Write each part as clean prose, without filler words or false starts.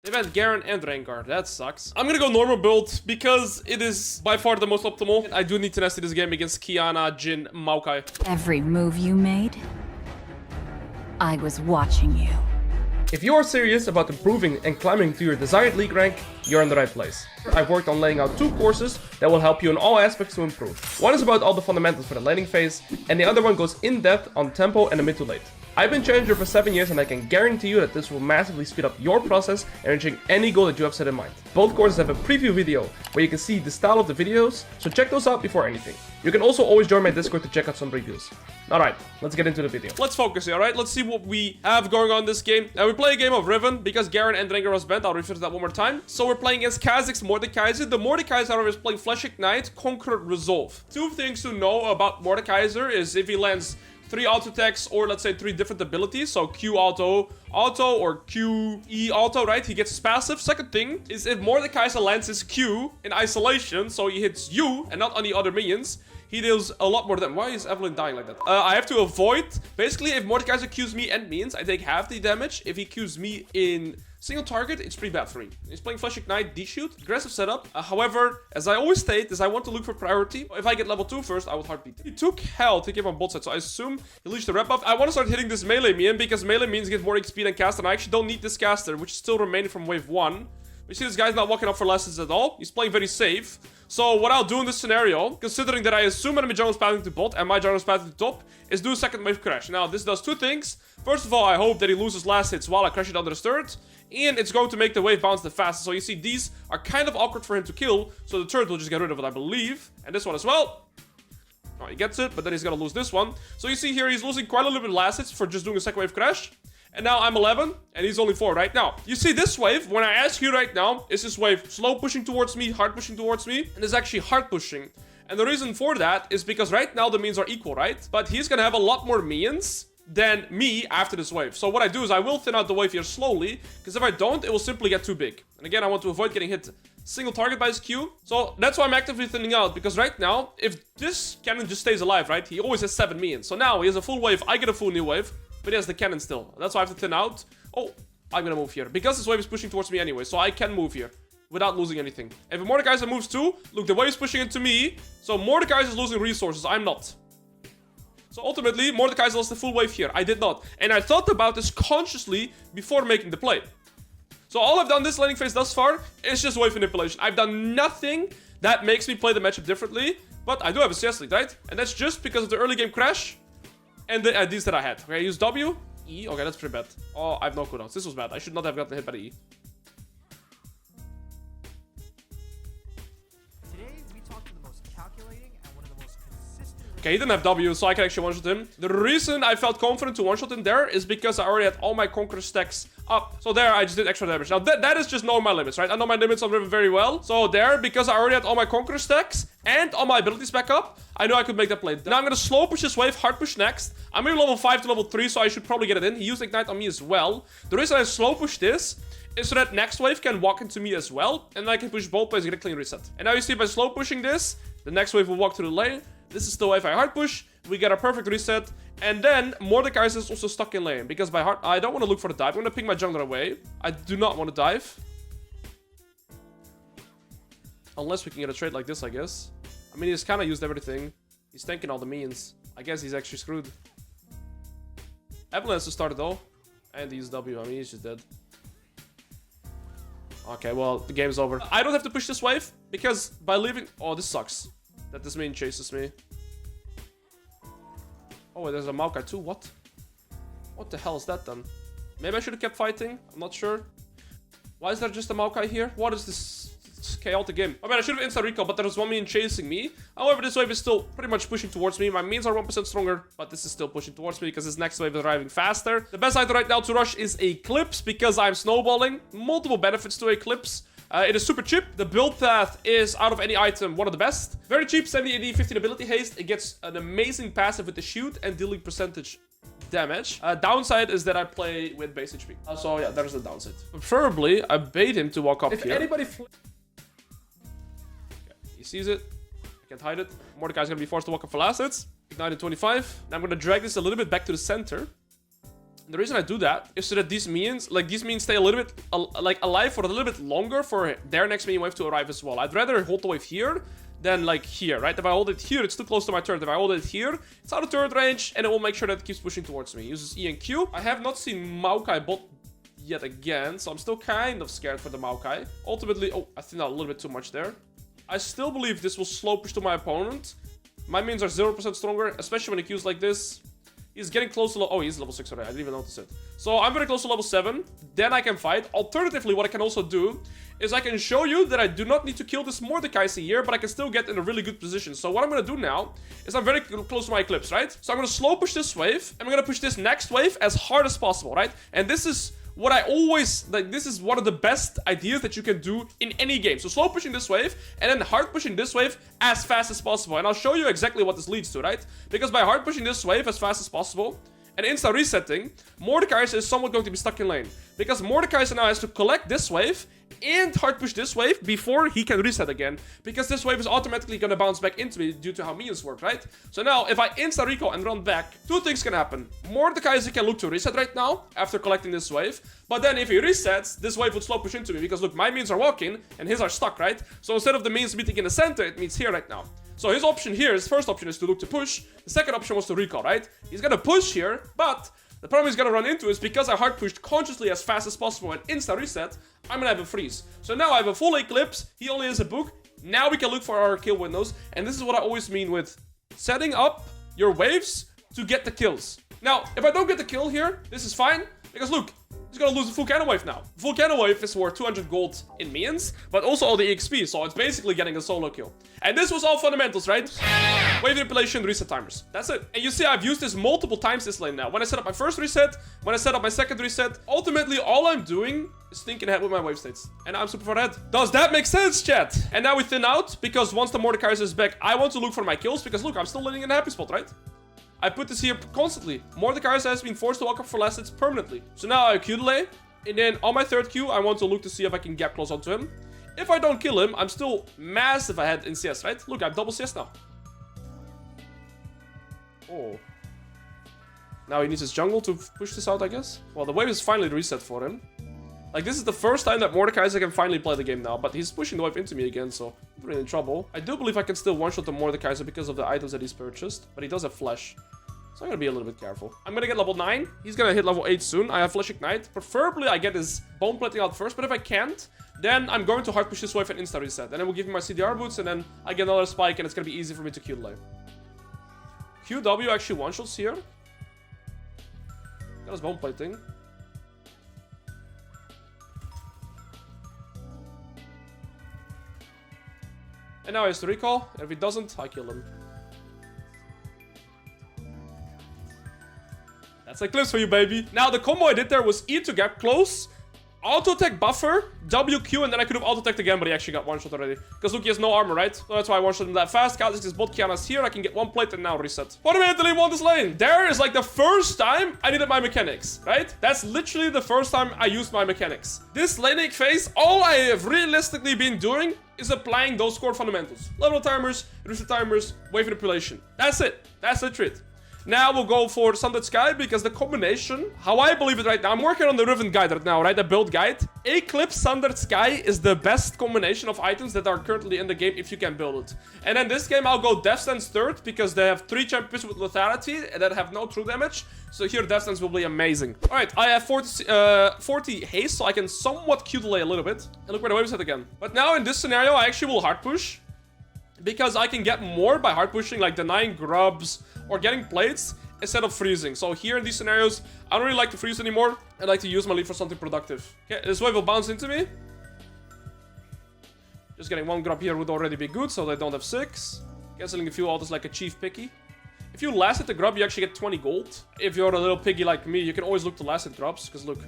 Event Garen and Rengar. That sucks. I'm gonna go normal build because it is by far the most optimal. I do need to Tenacity this game against Kiana, Jhin, Maokai. Every move you made, I was watching you. If you are serious about improving and climbing to your desired league rank, you're in the right place. I've worked on laying out 2 courses that will help you in all aspects to improve. One is about all the fundamentals for the laning phase, and the other one goes in depth on tempo and the mid to late. I've been Challenger for 7 years and I can guarantee you that this will massively speed up your process and reaching any goal that you have set in mind. Both courses have a preview video where you can see the style of the videos, so check those out before anything. You can also always join my Discord to check out some reviews. Alright, let's get into the video. Let's focus here, alright? Let's see what we have going on in this game. Now we play a game of Riven because Garen and Rengar was banned. I'll refer to that one more time. So we're playing against Kha'Zix's Mordekaiser. The Mordekaiser, however, is playing Flesh Ignite, Conquer, Resolve. 2 things to know about Mordekaiser is if he lands 3 auto attacks or let's say 3 different abilities, so Q auto or Q E auto, right? He gets his passive. Second thing is if Mordekaiser lands his Q in isolation, so he hits you and not any other minions, he deals a lot more damage. Why is Evelyn dying like that? I have to avoid, basically if Mordekaiser Qs me and minions, I take half the damage. If he Qs me in single target, it's pretty bad for me. He's playing Flesh Ignite, D-Shoot, aggressive setup. However, as I always state, is I want to look for priority. If I get level 2 first, I would heartbeat. He took hell to give on both sides, so I assume he leashed the rep buff. I want to start hitting this melee minion because melee minions get more XP than caster, and I actually don't need this caster, which is still remaining from wave 1. We see this guy's not walking up for lessons at all. He's playing very safe. So what I'll do in this scenario, considering that I assume enemy jungle is pathing to bot and my jungle is pathing to top, is do a second wave crash. Now, this does 2 things. First of all, I hope that he loses last hits while I crash it under his turret. And it's going to make the wave bounce the fastest. So you see, these are kind of awkward for him to kill. So the turret will just get rid of it, I believe. And this one as well. Oh, he gets it, but then he's going to lose this one. So you see here, he's losing quite a little bit of last hits for just doing a second wave crash. And now I'm 11, and he's only 4 right now. You see this wave, when I ask you right now, is this wave slow pushing towards me, hard pushing towards me? And it's actually hard pushing. And the reason for that is because right now the minions are equal, right? But he's gonna have a lot more minions than me after this wave. So what I do is I will thin out the wave here slowly, because if I don't, it will simply get too big. And again, I want to avoid getting hit single target by his Q. So that's why I'm actively thinning out, because right now, if this cannon just stays alive, right? He always has 7 minions. So now he has a full wave, I get a full new wave. But he has the cannon still. That's why I have to thin out. Oh, I'm gonna move here. Because this wave is pushing towards me anyway. So I can move here without losing anything. If Mordekaiser moves too, look, the wave is pushing into me. So Mordekaiser is losing resources. I'm not. So ultimately, Mordekaiser lost the full wave here. I did not. And I thought about this consciously before making the play. So all I've done this laning phase thus far is just wave manipulation. I've done nothing that makes me play the matchup differently. But I do have a CS lead, right? And that's just because of the early game crash. And the IDs that I had. Okay, I use W, E. Okay, that's pretty bad. Oh, I have no cooldowns. This was bad. I should not have gotten hit by the E. Today, we talked to the most calculating and one of the most consistent... Okay, he didn't have W, so I can actually one-shot him. The reason I felt confident to one-shot him there is because I already had all my Conqueror stacks up. So there, I just did extra damage. Now, that is just knowing my limits, right? I know my limits on Riven very well. So there, because I already had all my Conqueror stacks and all my abilities back up, I know I could make that play. Now I'm going to slow push this wave, hard push next. I'm maybe level 5 to level 3, so I should probably get it in. He used Ignite on me as well. The reason I slow push this is so that next wave can walk into me as well. And then I can push both waves and get a clean reset. And now you see by slow pushing this, the next wave will walk through the lane. This is the wave I hard push. We get a perfect reset. And then Mordekaiser is also stuck in lane. Because by hard, I don't want to look for the dive. I'm going to ping my jungler away. I do not want to dive. Unless we can get a trade like this, I guess. I mean, he's kind of used everything. He's tanking all the minions. I guess he's actually screwed. Evelyn has to start it though. And he's W. I mean, he's just dead. Okay, well, the game's over. I don't have to push this wave. Because by leaving... Oh, this sucks. That this minion chases me. Oh, there's a Maokai too. What? What the hell is that then? Maybe I should have kept fighting. I'm not sure. Why is there just a Maokai here? What is this chaotic game? I mean, I should have insta recall, but there was one minion chasing me. However, this wave is still pretty much pushing towards me. My minions are 1% stronger, but this is still pushing towards me because this next wave is arriving faster. The best item right now to rush is Eclipse because I'm snowballing. Multiple benefits to Eclipse. It is super cheap. The build path is, out of any item, one of the best. Very cheap, 70 AD, 15 ability haste. It gets an amazing passive with the shoot and dealing percentage damage. Downside is that I play with base HP. So yeah, there's the downside. Preferably, I bait him to walk up here. Anybody He sees it. I can't hide it. Mordekaiser's gonna be forced to walk up for last hits. Ignite at 25. Now I'm gonna drag this a little bit back to the center. The reason I do that is so that these minions stay a little bit alive for a little bit longer for their next minion wave to arrive as well. I'd rather hold the wave here than like here, right? If I hold it here, it's too close to my turret. If I hold it here, it's out of turret range, and it will make sure that it keeps pushing towards me. Uses E and Q. I have not seen Maokai bot yet again, so I'm still kind of scared for the Maokai. Ultimately, oh, I think that a little bit too much there. I still believe this will slow push to my opponent. My minions are 0% stronger, especially when he Qs like this. He's getting close to oh, he's level 6 already. I didn't even notice it. So I'm very close to level 7. Then I can fight. Alternatively, what I can also do is I can show you that I do not need to kill this Mordekaiser here, but I can still get in a really good position. So what I'm going to do now is I'm very close to my Eclipse, right? So I'm going to slow push this wave, and I'm going to push this next wave as hard as possible, right? And this is what I always, like, this is one of the best ideas that you can do in any game. So slow pushing this wave, and then hard pushing this wave as fast as possible. And I'll show you exactly what this leads to, right? Because by hard pushing this wave as fast as possible, and insta resetting, Mordekaiser is somewhat going to be stuck in lane. Because Mordekaiser now has to collect this wave and hard push this wave before he can reset again. Because this wave is automatically going to bounce back into me due to how minions work, right? So now, if I insta recall and run back, two things can happen. Mordekaiser can look to reset right now after collecting this wave. But then if he resets, this wave would slow push into me. Because look, my minions are walking and his are stuck, right? So instead of the minions meeting in the center, it meets here right now. So his option here, his first option is to look to push. The second option was to recall, right? He's gonna push here, but the problem he's gonna run into is because I hard pushed consciously as fast as possible and insta reset, I'm gonna have a freeze. So now I have a full Eclipse, he only has a book. Now we can look for our kill windows. And this is what I always mean with setting up your waves to get the kills. Now, if I don't get the kill here, this is fine. Because look, he's gonna lose the full cannon wave now. Full cannon wave is worth 200 gold in minions, but also all the EXP, so it's basically getting a solo kill. And this was all fundamentals, right? Wave manipulation, reset timers. That's it. And you see I've used this multiple times this lane now. When I set up my first reset, when I set up my second reset, ultimately all I'm doing is thinking ahead with my wave states. And I'm super far ahead. Does that make sense, chat? And now we thin out, because once the Mordekaiser is back, I want to look for my kills, because look, I'm still landing in a happy spot, right? I put this here constantly. Mordekaiser has been forced to walk up for last hits permanently. So now I Q delay. And then on my third Q, I want to look to see if I can gap close onto him. If I don't kill him, I'm still massive ahead in CS, right? Look, I have double CS now. Oh. Now he needs his jungle to push this out, I guess. Well, the wave is finally reset for him. Like, this is the first time that Mordekaiser can finally play the game now, but he's pushing the wave into me again, so I'm really in trouble. I do believe I can still one-shot the Mordekaiser because of the items that he's purchased, but he does have flash. So I'm gonna be a little bit careful. I'm gonna get level 9. He's gonna hit level 8 soon. I have Flash Ignite. Preferably I get his bone plating out first, but if I can't, then I'm going to hard push this wave and insta reset. And then we'll give him my CDR boots, and then I get another spike, and it's gonna be easy for me to Q delay. QW actually one-shots here. Got his bone plating. And now he has to recall, and if he doesn't, I kill him. That's Eclipse for you, baby. Now, the combo I did there was E to gap close, auto-attack buffer, WQ, and then I could have auto-attacked again, but he actually got one-shot already. Because look, he has no armor, right? So that's why I one-shot him that fast. Kha'Zix is bot, Kiana's here. I can get one plate and now reset. Fundamentally won this lane. There is like the first time I needed my mechanics, right? That's literally the first time I used my mechanics. This laning phase, all I have realistically been doing is applying those core fundamentals. Level timers, reset timers, wave manipulation. That's it. That's literally it. Now we'll go for Sundered Sky, because the combination, how I believe it right now, I'm working on the Riven guide right now, right? The build guide. Eclipse Sundered Sky is the best combination of items that are currently in the game if you can build it. And then this game I'll go Death Stance third, because they have 3 champions with lethality that have no true damage. So here Death Stance will be amazing. Alright, I have 40 haste, so I can somewhat Q delay a little bit. And look where the wave is at again. But now in this scenario, I actually will hard push, because I can get more by hard pushing, like denying grubs or getting plates instead of freezing. So here in these scenarios, I don't really like to freeze anymore. I like to use my lead for something productive. Okay, this wave will bounce into me. Just getting 1 grub here would already be good, so they don't have 6. Canceling a few autos like a chief picky. If you last hit the grub, you actually get 20 gold. If you're a little piggy like me, you can always look to last hit grubs, because look.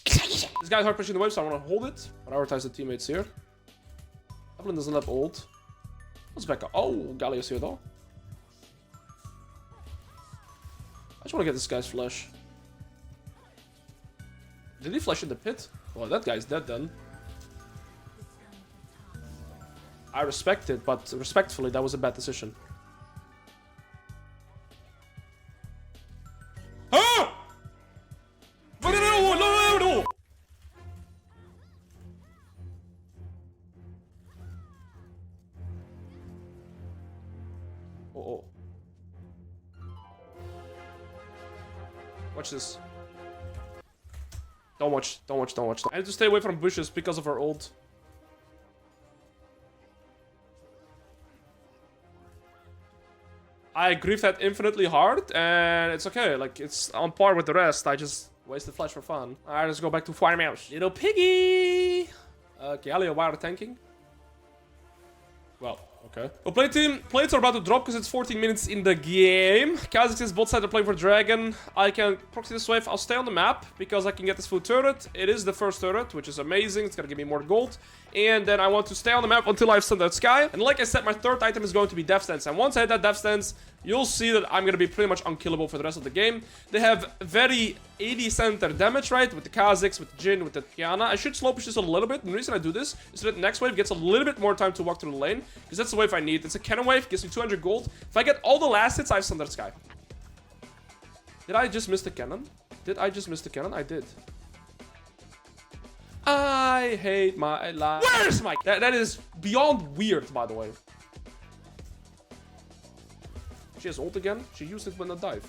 This guy's hard pushing the wave, so I want to hold it. Prioritize the teammates here. Evelyn doesn't have ult. Let's back up. Oh, Galio's here though. I just want to get this guy's flash. Did he flash in the pit? Well, that guy's dead then. I respect it, but respectfully, that was a bad decision. Ah! Oh. Watch this. Don't watch. I need to stay away from bushes because of her ult. I griefed that infinitely hard, and it's okay. Like, it's on par with the rest. I just wasted flash for fun. Alright, let's go back to farmhouse. Little piggy! Okay, Alois, why are tanking? Well, okay. Well, play team, plates are about to drop because it's 14 minutes in the game. Kazakhstan's bot side are playing for Dragon. I can proxy this wave. I'll stay on the map because I can get this full turret. It is the first turret, which is amazing. It's gonna give me more gold. And then I want to stay on the map until I've stunned that sky. And like I said, my third item is going to be Death Stance. And once I hit that Death Stance, you'll see that I'm gonna be pretty much unkillable for the rest of the game. They have very 80 center damage, right? With the Kazakhs, with the Jhin, with the Kiana. I should slow push this a little bit. And the reason I do this is so that the next wave gets a little bit more time to walk through the lane. Because that's the wave I need. It's a cannon wave, gives me 200 gold. If I get all the last hits, I've stunned that sky. Did I just miss the cannon? I did. I hate my life. Where's my... That is beyond weird, by the way. She has ult again. She used it when I dive.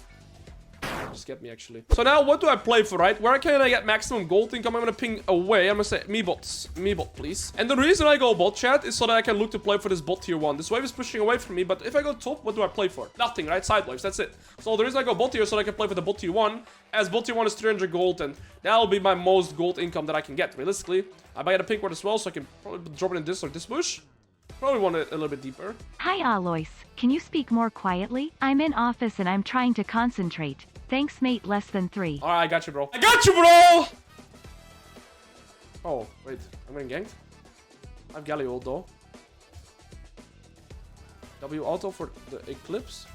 Just get me, actually. So now, what do I play for, right? Where can I get maximum gold income? I'm gonna ping away. I'm gonna say, me bots. Me bot, please. And the reason I go bot chat is so that I can look to play for this bot tier 1. This wave is pushing away from me, but if I go top, what do I play for? Nothing, right? Side waves, that's it. So the reason I go bot tier is so that I can play for the bot tier 1, as bot tier 1 is 300 gold, and that'll be my most gold income that I can get, realistically. I might get a pink ward as well, so I can probably drop it in this or this bush. Probably want it a little bit deeper. Hi, Alois. Can you speak more quietly? I'm in office and I'm trying to concentrate. Thanks, mate. Less than 3. Alright, I got you, bro. I got you, bro! Oh, wait. I'm getting ganked? I have Galley ult, though. W auto for the Eclipse.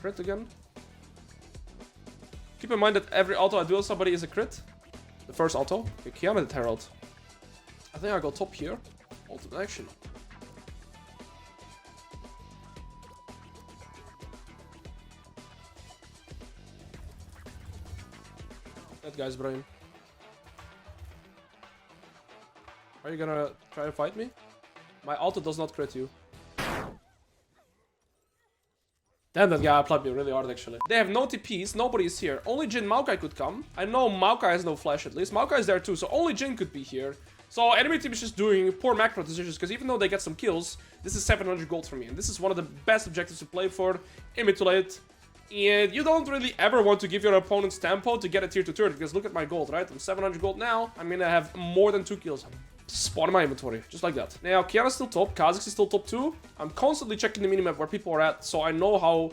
Crit again. Keep in mind that every auto I do on somebody is a crit. The first auto. Okay, Kiana did Herald. I think I go top here. Ultimate action. That guy's brain. Are you gonna try to fight me? My auto does not crit you. Damn, that guy applied me really hard, actually. They have no TPs, nobody is here. Only Jhin Maokai could come. I know Maokai has no flash at least. Maokai is there too, so only Jhin could be here. So enemy team is just doing poor macro decisions, because even though they get some kills, this is 700 gold for me. And this is one of the best objectives to play for in mid to late. And you don't really ever want to give your opponent's tempo to get a tier 2 turret, because look at my gold, right? I'm 700 gold now. I'm gonna have more than 2 kills. Spawn in my inventory, just like that. Now, Kiana's still top, Kazakhs is still top 2. I'm constantly checking the minimap where people are at, so I know how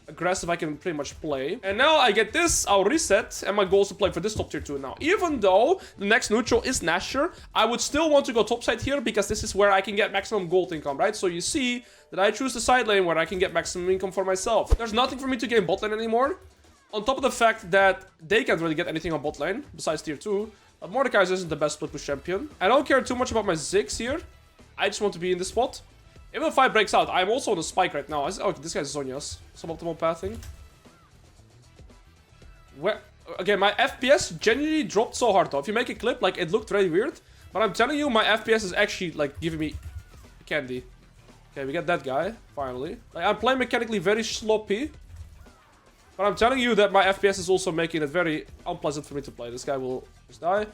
aggressive I can pretty much play. And now I get this, I'll reset, and my goal is to play for this top tier 2 now. Even though the next neutral is Nashor, I would still want to go top side here, because this is where I can get maximum gold income, right? So you see that I choose the side lane where I can get maximum income for myself. There's nothing for me to gain bot lane anymore. On top of the fact that they can't really get anything on bot lane, besides tier 2. But Mordekaiser isn't the best split push champion. I don't care too much about my Ziggs here. I just want to be in this spot. If the fight breaks out, I'm also on a spike right now. Oh, this guy's Zhonya's. Suboptimal pathing. Where? Okay, my FPS genuinely dropped so hard though. If you make a clip, like, it looked really weird. But I'm telling you, my FPS is actually, like, giving me candy. Okay, we get that guy, finally. Like, I'm playing mechanically very sloppy. But I'm telling you that my FPS is also making it very unpleasant for me to play. This guy will just die.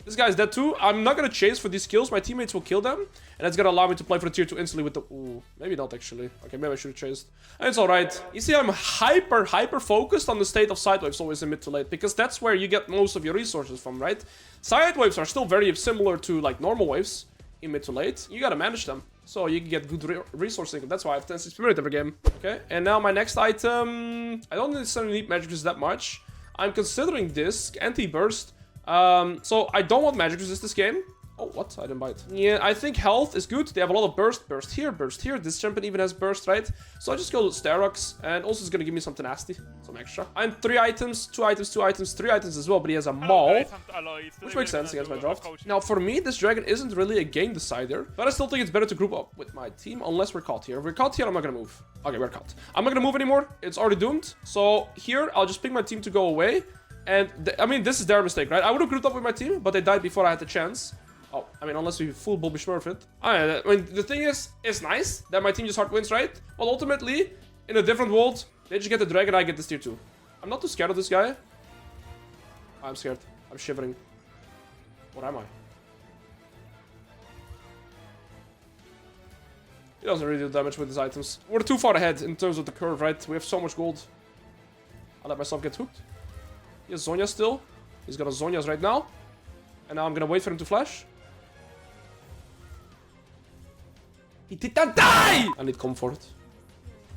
This guy's dead too. I'm not gonna chase for these kills. My teammates will kill them. And that's gonna allow me to play for the tier 2 instantly with the... Ooh, maybe not actually. Okay, maybe I should have chased. And it's alright. You see, I'm hyper focused on the state of side waves always in mid to late. Because that's where you get most of your resources from, right? Side waves are still very similar to, like, normal waves in mid to late. You gotta manage them. So you can get good resourcing. That's why I have 10 spirit every game. Okay, and now my next item... I don't necessarily need magic resist that much. I'm considering this anti-burst. So I don't want magic resist this game. Oh, what? I didn't buy it. Yeah, I think health is good. They have a lot of burst. Burst here, burst here. This champion even has burst, right? So I just go Starox, and also it's gonna give me some tenacity, some extra. I'm 3 items, 2 items, 2 items, 3 items as well, but he has a maul, which makes sense against my draft. Now, for me, this dragon isn't really a game decider, but I still think it's better to group up with my team, unless we're caught here. If we're caught here, I'm not gonna move. Okay, we're caught. I'm not gonna move anymore. It's already doomed. So here, I'll just pick my team to go away. And, I mean, this is their mistake, right? I would have grouped up with my team, but they died before I had the chance. Oh, I mean, unless we full Bobby Smurf it. I mean, the thing is, it's nice that my team just hard wins, right? But ultimately, in a different world, they just get the dragon, I get this tier 2. I'm not too scared of this guy. I'm scared. I'm shivering. What am I? He doesn't really do damage with his items. We're too far ahead in terms of the curve, right? We have so much gold. I let myself get hooked. He has Zhonya's still. He's got a Zhonya's right now. And now I'm gonna wait for him to flash. He did not die! I need comfort.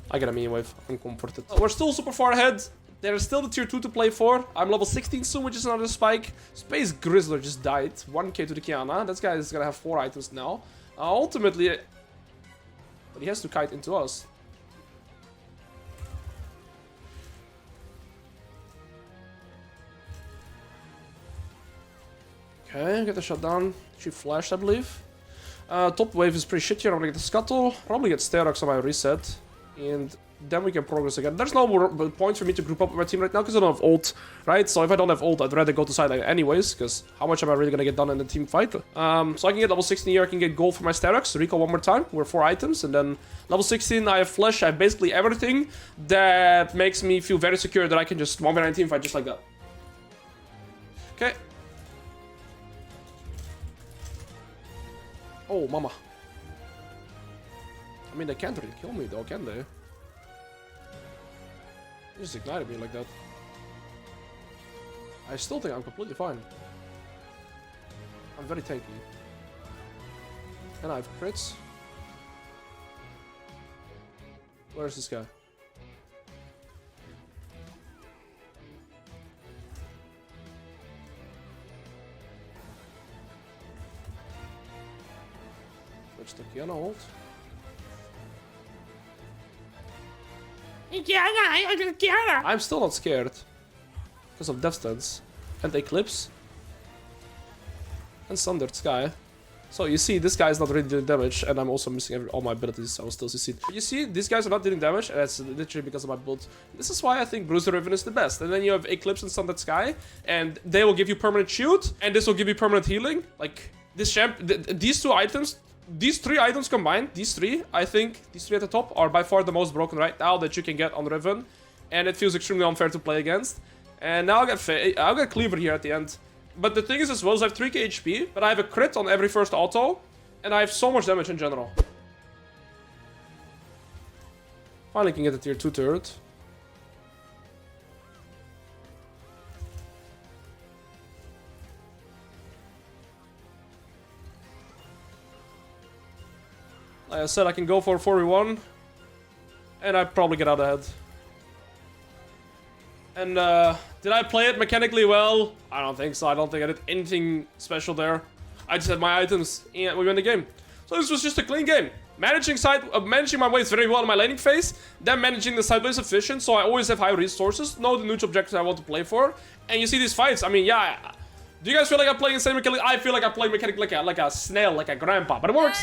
I get a minion wave. I'm comforted. We're still super far ahead. There is still the tier 2 to play for. I'm level 16 soon, which is another spike. Space Grizzler just died. 1k to the Kiana. This guy is gonna have 4 items now. Ultimately... But he has to kite into us. Okay, get the shot down. She flashed, I believe. Top wave is pretty shit here. I'm gonna get the Scuttle. Probably get Sterox on my reset. And then we can progress again. There's no more point for me to group up with my team right now because I don't have ult, right? So if I don't have ult, I'd rather go to side anyways, because how much am I really gonna get done in the team fight? So I can get level 16 here, I can get gold for my Sterox, recall one more time. We're 4 items, and then level 16, I have flesh, I have basically everything that makes me feel very secure that I can just 1v9 team fight just like that. Okay. Oh, mama. I mean, they can't really kill me though, can they? They just ignited me like that. I still think I'm completely fine. I'm very tanky. And I have crits. Where's this guy? Switch the Kiana ult. I'm still not scared. Because of Death Stance. And Eclipse. And Sundered Sky. So you see, this guy is not really doing damage, and I'm also missing all my abilities. I will still succeed. But you see, these guys are not doing damage, and that's literally because of my build. This is why I think Bruiser Riven is the best. And then you have Eclipse and Sundered Sky, and they will give you permanent shield, and this will give you permanent healing. Like, this champ, these 2 items, these 3 items combined, these 3, I think, these 3 at the top are by far the most broken right now that you can get on Riven. And it feels extremely unfair to play against. And now I'll get Cleaver here at the end. But the thing is as well is I have 3k HP, but I have a crit on every first auto, and I have so much damage in general. Finally can get a tier 2 turret. Like I said, I can go for a 4v1, and I probably get out ahead. And did I play it mechanically well? I don't think so. I don't think I did anything special there. I just had my items and we win the game. So this was just a clean game. Managing my waves very well in my laning phase, then managing the sideways efficient, so I always have high resources, know the neutral objectives I want to play for, and you see these fights. I mean, yeah. Do you guys feel like I'm playing the same mechanically? I feel like I'm playing mechanically like a snail, like a grandpa, but it works.